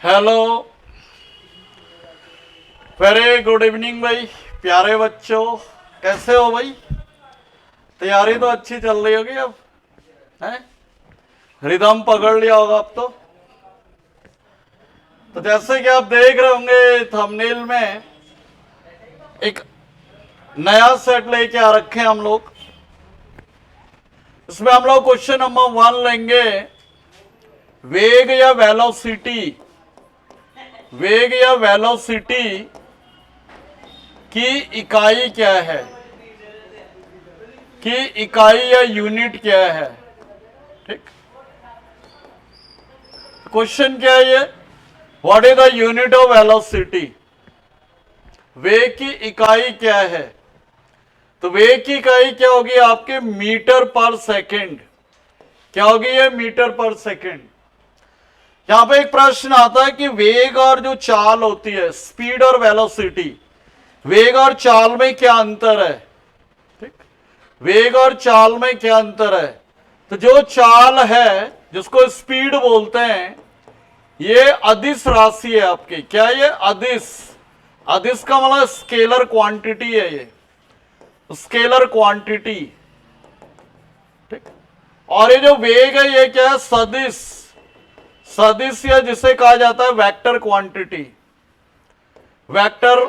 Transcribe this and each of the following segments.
Hello, very good evening भाई। प्यारे बच्चों, कैसे हो भाई? तैयारी तो अच्छी चल रही होगी अब, हैं? रिदम पकड़ लिया होगा अब तो जैसे कि आप देख रहे होंगे थंबनेल में एक नया सेट लेके आ रखे हैं हम लोग। इसमें हम लोग क्वेश्चन नंबर 1 लेंगे। वेग या वेलोसिटी की इकाई क्या है, की इकाई या यूनिट क्या है? ठीक, क्वेश्चन क्या है ये? What is the unit of velocity? वेग की इकाई क्या है? तो वेग की इकाई क्या होगी आपके? मीटर पर सेकंड। क्या होगी ये? मीटर पर सेकंड। यहां पे एक प्रश्न आता है कि वेग और जो चाल होती है, स्पीड और वेलोसिटी, वेग और चाल में क्या अंतर है? ठीक, वेग और चाल में क्या अंतर है? तो जो चाल है, जिसको स्पीड बोलते हैं, ये अदिश राशि है आपकी। क्या ये? अदिश। अदिश का मतलब स्केलर क्वांटिटी है, ये स्केलर क्वांटिटी। ठीक, और ये जो वेग है ये क्या है? सदिश। सदिश या जिसे कहा जाता है वेक्टर क्वांटिटी। वेक्टर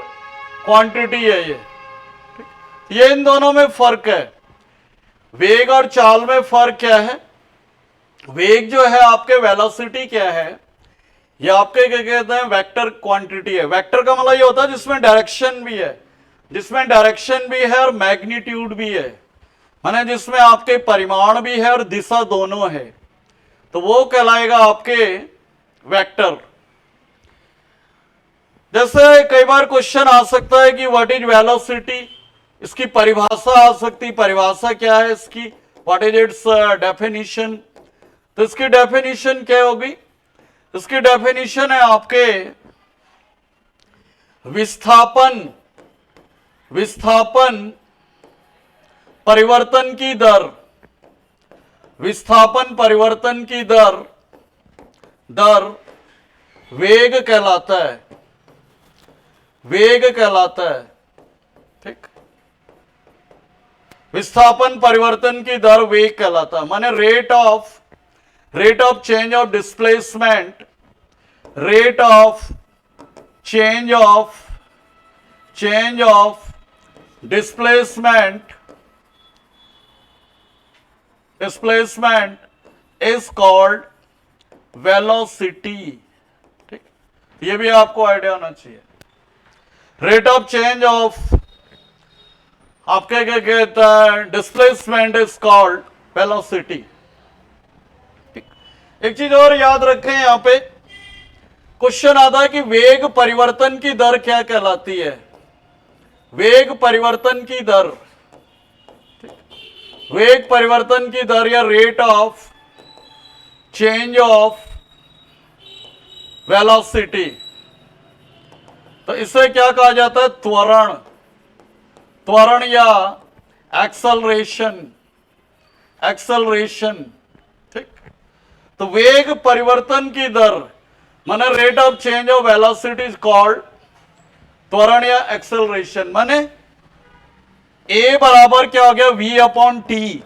क्वांटिटी है ये। ठीक? ये इन दोनों में फर्क है। वेग और चाल में फर्क क्या है? वेग जो है आपके वेलोसिटी क्या है, ये आपके क्या कहते हैं? वेक्टर क्वांटिटी है। वेक्टर का मतलब ये होता है जिसमें डायरेक्शन भी है, जिसमें डायरेक्शन भी है और मैग्नीट्यूड भी है, माने जिसमें आपके परिमाण भी है और दिशा दोनों है, तो वो कहलाएगा आपके वेक्टर। जैसे कई बार क्वेश्चन आ सकता है कि व्हाट इज वेलोसिटी, इसकी परिभाषा आ सकती। परिभाषा क्या है इसकी? What is it's definition? तो इसकी डेफिनेशन क्या होगी? इसकी डेफिनेशन है आपके विस्थापन परिवर्तन की दर। विस्थापन परिवर्तन की दर वेग कहलाता है। वेग कहलाता है। ठीक, विस्थापन परिवर्तन की दर वेग कहलाता है। माने rate of change of displacement, rate of change of displacement is called velocity. ठीक, ये भी आपको आइडिया होना चाहिए। रेट ऑफ चेंज ऑफ आपके क्या कहता है? Displacement is called velocity. एक चीज और याद रखें, यहां पे क्वेश्चन आता है कि वेग परिवर्तन की दर क्या कहलाती है? वेग परिवर्तन की दर, वेग परिवर्तन की दर या rate of change of velocity, तो इसे क्या कहा जाता है? त्वरण। त्वरण या एक्सेलरेशन। ठीक, तो वेग परिवर्तन की दर माने rate of change of velocity is called त्वरण या एक्सेलरेशन। माने ए बराबर क्या हो गया? v upon T.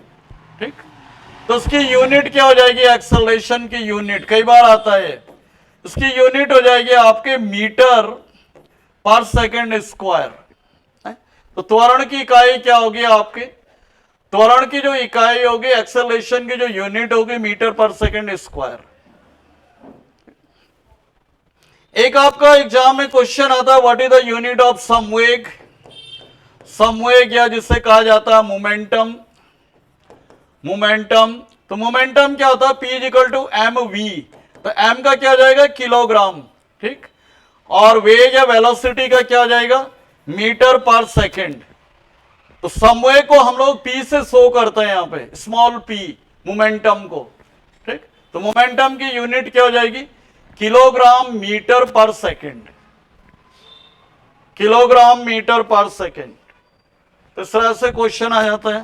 ठीक, तो उसकी यूनिट क्या हो जाएगी? एक्सेलरेशन की यूनिट, कई बार आता है, इसकी यूनिट हो जाएगी आपके मीटर पर सेकेंड स्क्वायर। तो त्वरण की इकाई क्या होगी आपकी? त्वरण की जो इकाई होगी, एक्सेलरेशन की जो यूनिट होगी, मीटर पर सेकेंड स्क्वायर। एक आपका एग्जाम में क्वेश्चन आता है what is the unit of समवेग? समवेग या जिसे कहा जाता है मोमेंटम। तो मोमेंटम क्या होता है? P equal to M V. तो m का क्या हो जाएगा? किलोग्राम। ठीक, और वेग या वेलोसिटी का क्या हो जाएगा? मीटर पर सेकेंड। तो समवेग को हम लोग P से शो करते हैं यहां पे, स्मॉल p, मोमेंटम को। ठीक, तो मोमेंटम की यूनिट क्या हो जाएगी? किलोग्राम मीटर पर सेकेंड। किलोग्राम मीटर पर सेकेंड। तो इस तरह से क्वेश्चन आ जाता है।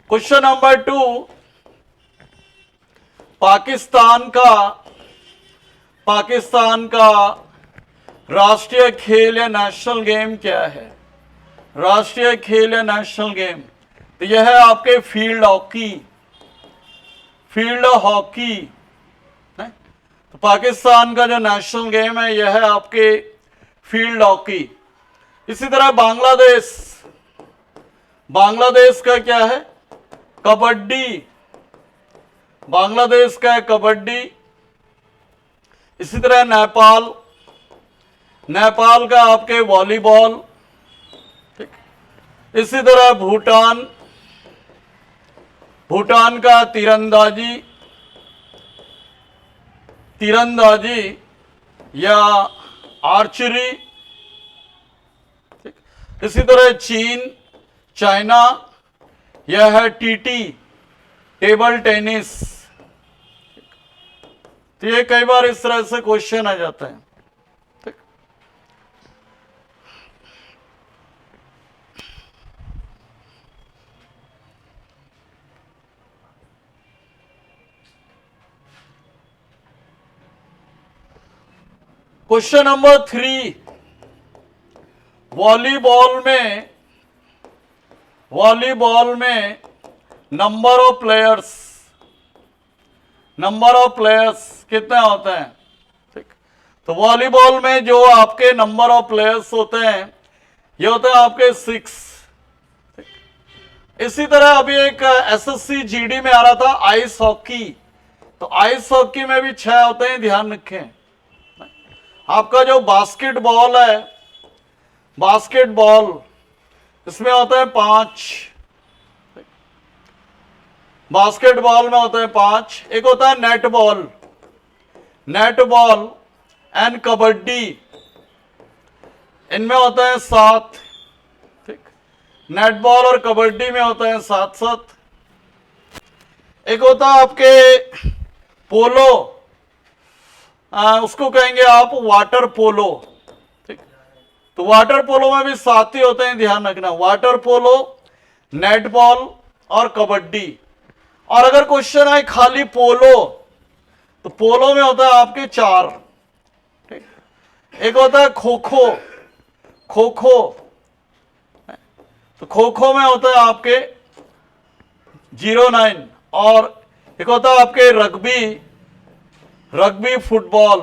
क्वेश्चन नंबर 2, पाकिस्तान का राष्ट्रीय खेल या नेशनल गेम क्या है? राष्ट्रीय खेल या नेशनल गेम, तो यह है आपके फील्ड हॉकी। फील्ड हॉकी, तो पाकिस्तान का जो नेशनल गेम है यह है आपके फील्ड हॉकी। इसी तरह बांग्लादेश, बांग्लादेश का क्या है? कबड्डी। बांग्लादेश का है कबड्डी। इसी तरह नेपाल, नेपाल का आपके वॉलीबॉल। ठीक। इसी तरह भूटान, भूटान का तीरंदाजी, तीरंदाजी या आर्चरी। ठीक। इसी तरह चीन, चाइना, यह है टीटी, टेबल टेनिस। तो ये कई बार इस तरह से क्वेश्चन आ जाते हैं। ठीक। क्वेश्चन नंबर 3, वॉलीबॉल में, वॉलीबॉल में number of players, number of players कितने होते हैं? ठीक। तो वॉलीबॉल में जो आपके नंबर ऑफ प्लेयर्स होते हैं ये होते हैं आपके 6। इसी तरह अभी एक एसएससी जीडी में आ रहा था आइस हॉकी, तो आइस हॉकी में भी 6 होते हैं, ध्यान रखें। आपका जो बास्केटबॉल है, बास्केटबॉल, इसमें होते हैं 5। बास्केटबॉल में होते हैं 5। एक होता है नेटबॉल, नेटबॉल एंड कबड्डी, इनमें होते हैं 7। ठीक। नेटबॉल और कबड्डी में होते हैं 7-7। एक होता है आपके पोलो, उसको कहेंगे आप वाटर पोलो। ठीक। तो वाटर पोलो में भी 7 ही होते हैं, ध्यान रखना। वाटर पोलो, नेटबॉल और कबड्डी। और अगर क्वेश्चन आए खाली पोलो, तो पोलो में होता है आपके 4। ठीक। एक होता है खो खो, खो खो, तो खो खो में होता है आपके 09। और एक होता है आपके रग्बी, रग्बी फुटबॉल,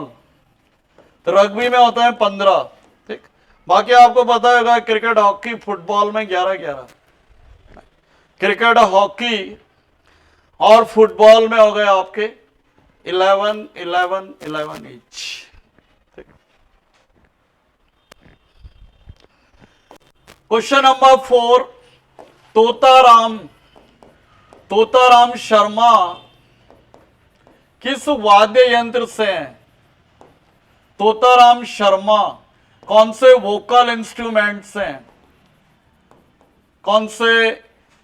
तो रग्बी में होता है 15। ठीक। बाकी आपको पता होगा क्रिकेट, हॉकी, फुटबॉल में 11-11। क्रिकेट, हॉकी और फुटबॉल में हो गए आपके 11-11-11 each. Question number 4, Totaram, Totaram Sharma किस वाद्य यंत्र से हैं? तोताराम शर्मा कौन से वोकल इंस्ट्रूमेंट से हैं? कौन से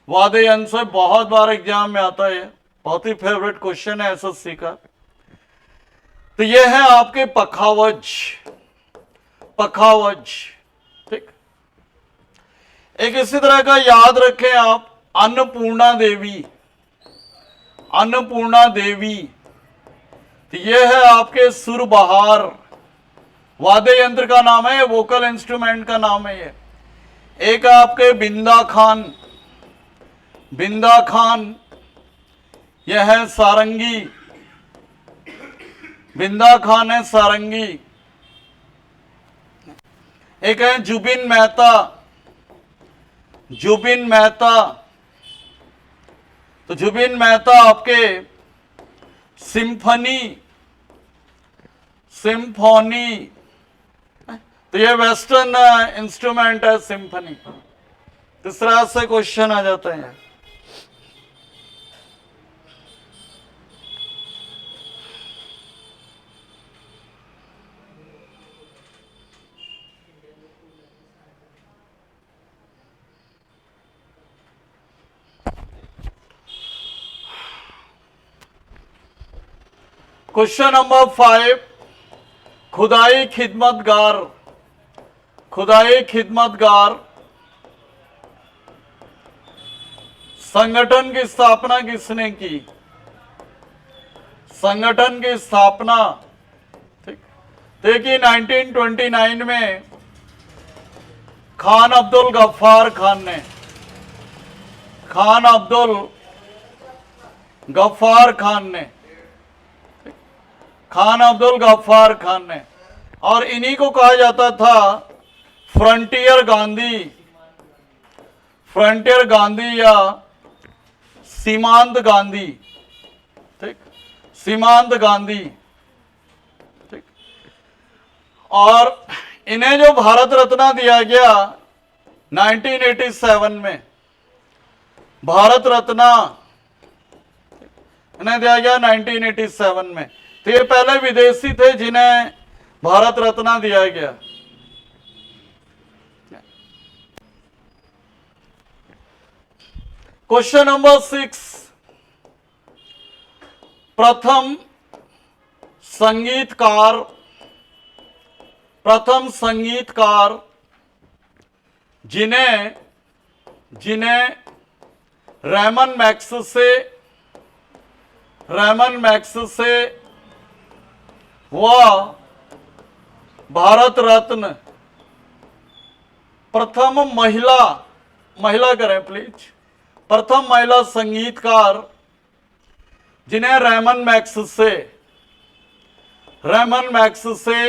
वाद्य यंत्र से? बहुत बार एग्जाम में आता है, बहुत ही फेवरेट क्वेश्चन है एसएससी का। तो ये है आपके पखावज, पखावज। ठीक। एक इसी तरह का याद रखें आप, अन्नपूर्णा देवी, अन्नपूर्णा देवी, तो ये है आपके सुरबहार, वाद्य यंत्र का नाम है, वोकल इंस्ट्रूमेंट का नाम है ये। एक आपके बिंदा खान, बिंदा खान, यह है सारंगी, बिंदा खान है सारंगी। एक है जुबिन मेहता, जुबिन मेहता, तो जुबिन मेहता आपके सिम्फनी, सिम्फोनी, तो ये वेस्टर्न इंस्ट्रूमेंट है सिम्फनी। इस तरह से क्वेश्चन आ जाते हैं। क्वेश्चन नंबर 5, खुदाई खिदमतगार, खुदाई खिदमतगार संगठन की स्थापना किसने की? संगठन की स्थापना, ठीक, देखिए 1929 में खान अब्दुल गफ्फार खान ने, खान अब्दुल गफ्फार खान ने, खान अब्दुल गफ्फार खान ने, और इन्हीं को कहा जाता था फ्रंटियर गांधी, फ्रंटियर गांधी या सीमांत गांधी, ठीक, सीमांत गांधी, ठीक। और इन्हें जो भारत रत्न दिया गया 1987 में, भारत रत्न इन्हें दिया गया 1987 में। तो ये पहले विदेशी थे जिन्हें भारत रत्न दिया गया। क्वेश्चन नंबर 6, प्रथम संगीतकार, प्रथम संगीतकार जिन्हें रैमन मैग्सेसे वह भारत रत्न, प्रथम महिला करें प्लीज, प्रथम महिला संगीतकार जिन्हें Ramon Magsaysay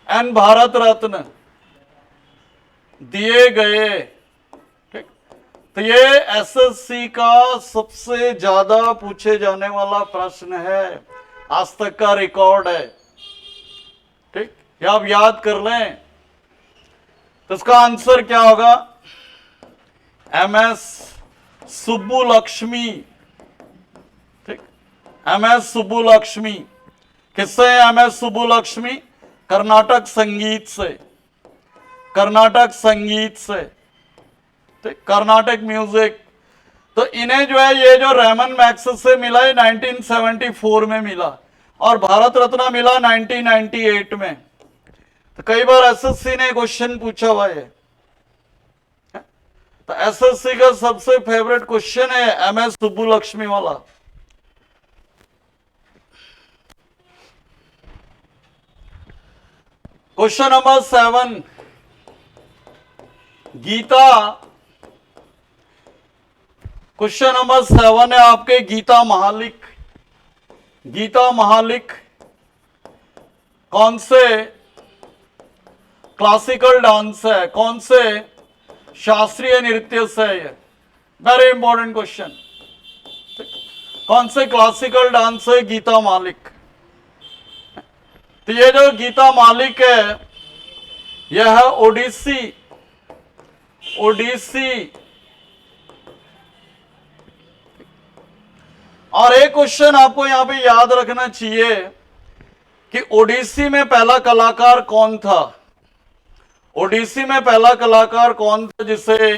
and Bharat Ratna दिए गए। ठीक, तो ये एसएससी का सबसे ज्यादा पूछे जाने वाला प्रश्न है, आज तक का रिकॉर्ड है। ठीक, ये आप याद कर लें। तो इसका आंसर क्या होगा? एमएस सुब्बुलक्ष्मी। ठीक, एमएस सुब्बुलक्ष्मी। किससे एमएस सुब्बुलक्ष्मी? कर्नाटक संगीत से, कर्नाटक संगीत से, ठीक, कर्नाटक म्यूजिक। तो इन्हें जो है ये जो रैमन मैग्सेसे से मिला है 1974 में मिला, और भारत रत्न मिला 1998 में। तो कई बार एसएससी ने क्वेश्चन पूछा हुआ है, तो एसएससी का सबसे फेवरेट क्वेश्चन है एमएस सुब्बुलक्ष्मी वाला। Question number 7, Gita, question number 7 है आपके गीता महालिक। गीता महालिक कौन से क्लासिकल डांस है, कौन से शास्त्रीय नृत्य से है? ये वेरी इंपॉर्टेंट क्वेश्चन। कौन से क्लासिकल डांस है गीता मालिक? तो ये जो गीता मालिक है यह है ओडिसी, ओडिसी। और एक क्वेश्चन आपको यहां पे याद रखना चाहिए कि ओडिसी में पहला कलाकार कौन था? ओडिसी में पहला कलाकार कौन था जिसे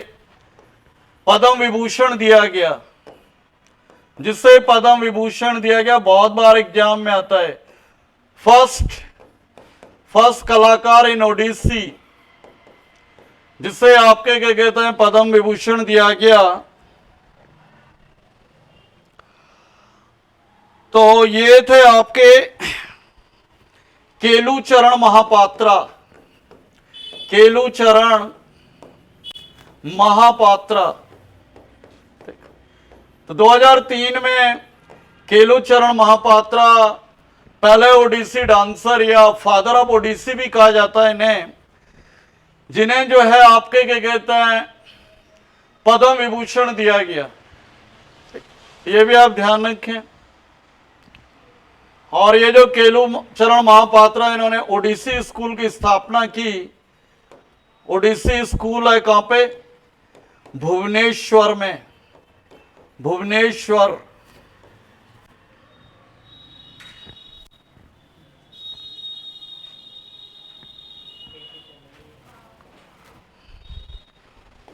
पद्म विभूषण दिया गया? जिसे पद्म विभूषण दिया गया, बहुत बार एग्जाम में आता है। फर्स्ट कलाकार इन ओडिसी जिसे आपके क्या कहते हैं पद्म विभूषण दिया गया, तो ये थे आपके केलुचरण महापात्रा। केलुचरण महापात्रा। तो 2003 में केलुचरण महापात्रा पहले ओडिसी डांसर या फादर ऑफ ओडिसी भी कहा जाता है इन्हें, जिन्हें जो है आपके क्या कहते हैं पद्म विभूषण दिया गया। ये भी आप ध्यान रखें। और ये जो केलुचरण महापात्रा इन्होंने ओडिसी स्कूल की स्थापना की। ओडिसी स्कूल है कहां पे? भुवनेश्वर में, Bhubaneswar.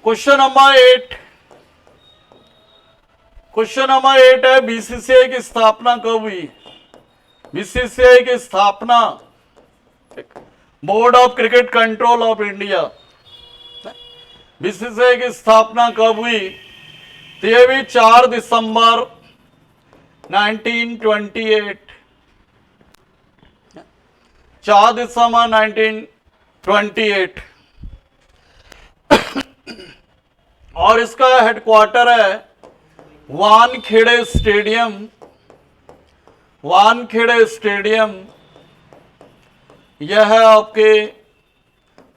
Question number 8, question number 8 है बीसीसीआई की स्थापना कब हुई? बीसीसीआई की स्थापना board of cricket control of India, BCCI की स्थापना कब हुई? तो ये भी 4 दिसंबर 1928, 4 दिसंबर 1928 और इसका हेडक्वार्टर है वानखेड़े स्टेडियम। वानखेड़े स्टेडियम यह है आपके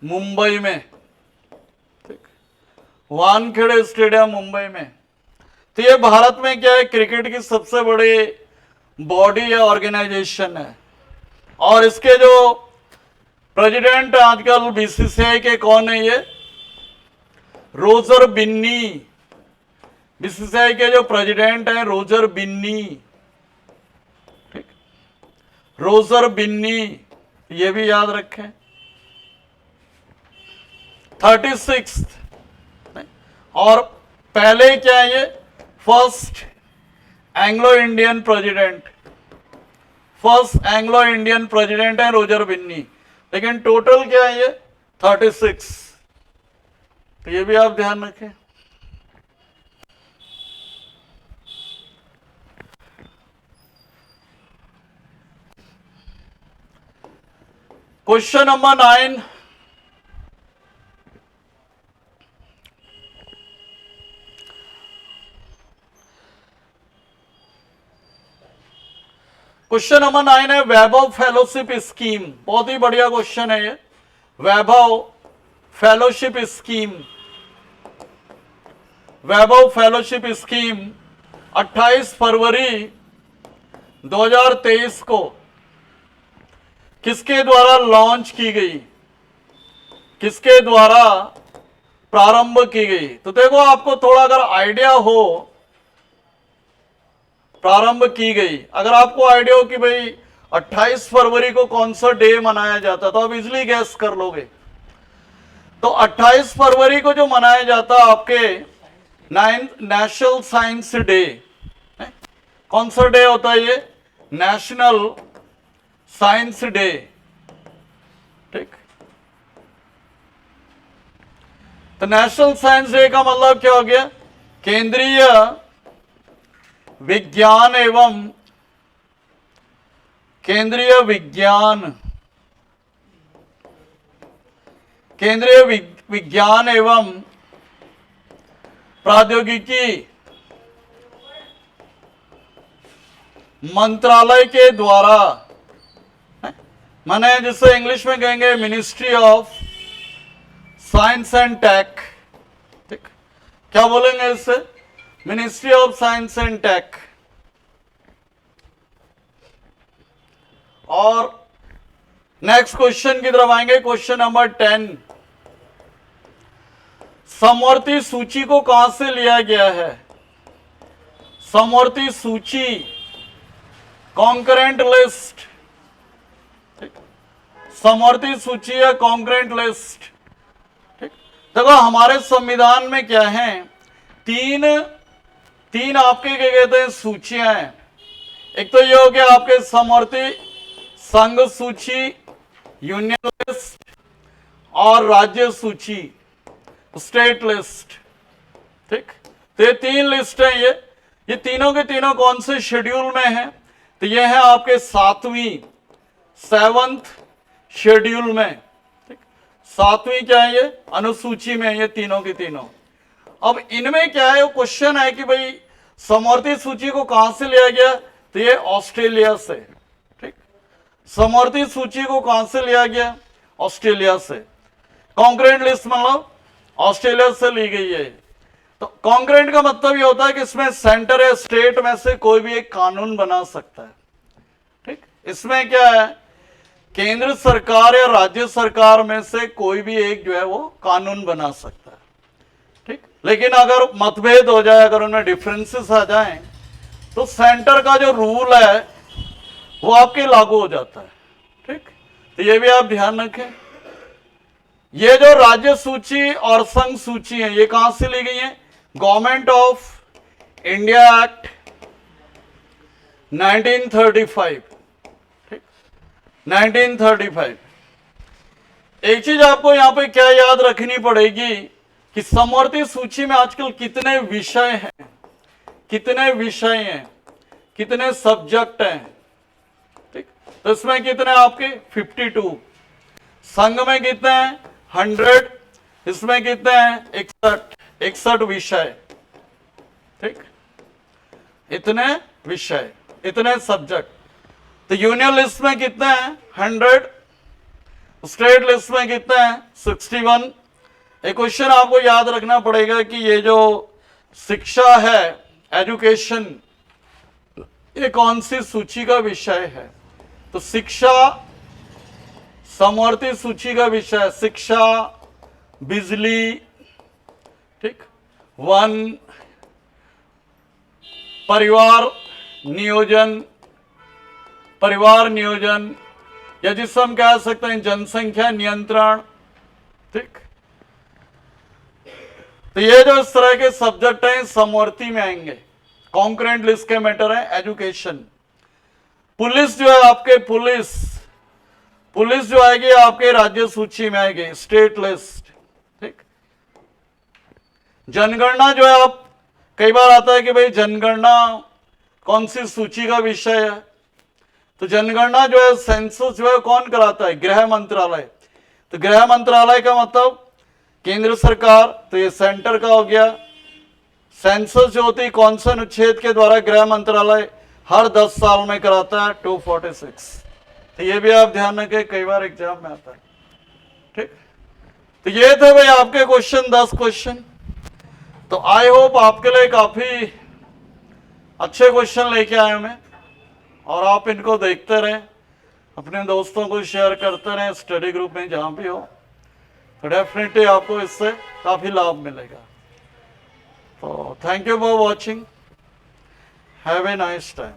मुंबई में। ठीक, वानखेड़े स्टेडियम मुंबई में। तो ये भारत में क्या है, क्रिकेट की सबसे बड़ी बॉडी या ऑर्गेनाइजेशन है। और इसके जो प्रेसिडेंट आजकल बीसीसीआई के कौन है, ये रोजर बिन्नी। बीसीसीआई के जो प्रेसिडेंट हैं रोजर बिन्नी। ठीक, रोजर बिन्नी, ये भी याद रखें। 36 और पहले क्या है, ये first Anglo Indian president. First Anglo Indian president है रोजर बिन्नी। लेकिन टोटल क्या है, ये 36। तो ये भी आप ध्यान रखें। क्वेश्चन नंबर 9, क्वेश्चन नंबर 9 है वैभव फेलोशिप स्कीम। बहुत ही बढ़िया क्वेश्चन है ये। वैभव फेलोशिप स्कीम, वैभव फेलोशिप स्कीम 28 फरवरी 2023 को किसके द्वारा लॉन्च की गई, किसके द्वारा प्रारंभ की गई। तो देखो, आपको थोड़ा अगर आइडिया हो, प्रारंभ की गई, अगर आपको आइडिया हो कि भाई 28 फरवरी को कौन सा डे मनाया जाता, तो आप इजिली गैस कर लोगे। तो 28 फरवरी को जो मनाया जाता आपके नेशनल साइंस डे। कौन सा डे होता है ये, नेशनल साइंस डे। ठीक, तो नेशनल साइंस डे का मतलब क्या हो गया, केंद्रीय विज्ञान एवं केंद्रीय विज्ञान एवं प्रौद्योगिकी मंत्रालय के द्वारा, माने जिसे इंग्लिश में कहेंगे ministry of science and tech. ठीक, क्या बोलेंगे इससे, ministry of science and tech. और नेक्स्ट क्वेश्चन की तरफ आएंगे, क्वेश्चन नंबर 10। समवर्ती सूची को कहां से लिया गया है, समवर्ती सूची, कॉन्करेंट लिस्ट। समवर्ती सूची या कॉन्करेंट लिस्ट। ठीक, देखो हमारे संविधान में क्या है, तीन आपके क्या कहते हैं, सूचियां हैं। एक तो ये हो गया आपके समवर्ती संघ सूची, यूनियन लिस्ट, और राज्य सूची, स्टेट लिस्ट। ठीक, तो ये 3 लिस्ट है। ये तीनों के तीनों कौन से शेड्यूल में है, तो ये है आपके 7th शेड्यूल में। ठीक, 7वीं क्या है, ये अनुसूची में, ये तीनों की तीनों। अब इनमें क्या है, क्वेश्चन है कि भाई समवर्ती सूची को कहां से लिया गया, तो ये ऑस्ट्रेलिया से। ठीक, समवर्ती सूची को कहां से लिया गया, ऑस्ट्रेलिया से। कॉन्करेंट लिस्ट मतलब ऑस्ट्रेलिया से ली गई है। तो कॉन्करेंट का मतलब ये होता है कि इसमें सेंटर या स्टेट में से कोई भी एक कानून बना सकता है। ठीक, इसमें क्या है, केंद्र सरकार या राज्य सरकार में से कोई भी एक जो है वो कानून बना सकता है। ठीक, लेकिन अगर मतभेद हो जाए, अगर उनमें डिफरेंसेस आ जाएं, तो सेंटर का जो रूल है वो आपके लागू हो जाता है। ठीक, तो ये भी आप ध्यान रखें। ये जो राज्य सूची और संघ सूची है, ये कहां से ली गई है, गवर्नमेंट ऑफ इंडिया एक्ट 1935। ठीक, 1935। एक चीज आपको यहां पे क्या याद रखनी पड़ेगी कि समवर्ती सूची में आजकल कितने विषय हैं, कितने विषय हैं, कितने सब्जेक्ट हैं। ठीक, तो इसमें कितने आपके 52, संघ में कितने हैं 100, इसमें कितने हैं 61 विषय, ठीक, इतने विषय, इतने सब्जेक्ट। तो यूनियन लिस्ट में कितने हैं 100, स्टेट लिस्ट में कितने हैं 61। एक क्वेश्चन आपको याद रखना पड़ेगा कि ये जो शिक्षा है, एजुकेशन, ये कौन सी सूची का विषय है? तो शिक्षा समवर्ती सूची का विषय, शिक्षा, बिजली, ठीक, वन, परिवार नियोजन, या जिससे हम कह सकते हैं जनसंख्या नियंत्रण, ठीक। तो ये जो इस तरह के सब्जेक्ट हैं समवर्ती में आएंगे, कॉन्करेंट लिस्ट के मैटर है एजुकेशन। पुलिस जो है आपके, पुलिस जो आएगी आपके राज्य सूची में आएगी, स्टेट लिस्ट, ठीक। जनगणना जो है, आप कई बार आता है कि भाई जनगणना कौन सी सूची का विषय है? तो जनगणना जो है, सेंसस जो है कौन कराता है? गृह मंत्रालय। तो गृह मंत्रालय का मतलब केंद्र सरकार, तो ये सेंटर का हो गया। सेंसस जो होती है कौन से अनुच्छेद के द्वारा गृह मंत्रालय हर 10 साल में कराता है? 246। तो ये भी आप ध्यान रखें, कई बार एग्जाम में आता है, ठीक। तो ये थे भाई आपके क्वेश्चन, 10 क्वेश्चन। तो आई होप आपके लिए काफी अच्छे क्वेश्चन लेके आए मैं, और आप इनको देखते रहें, अपने दोस्तों को शेयर करते रहें, स्टडी ग्रुप में जहां भी हो, तो डेफिनेटली आपको इससे काफी लाभ मिलेगा। तो thank you for watching, have a nice time.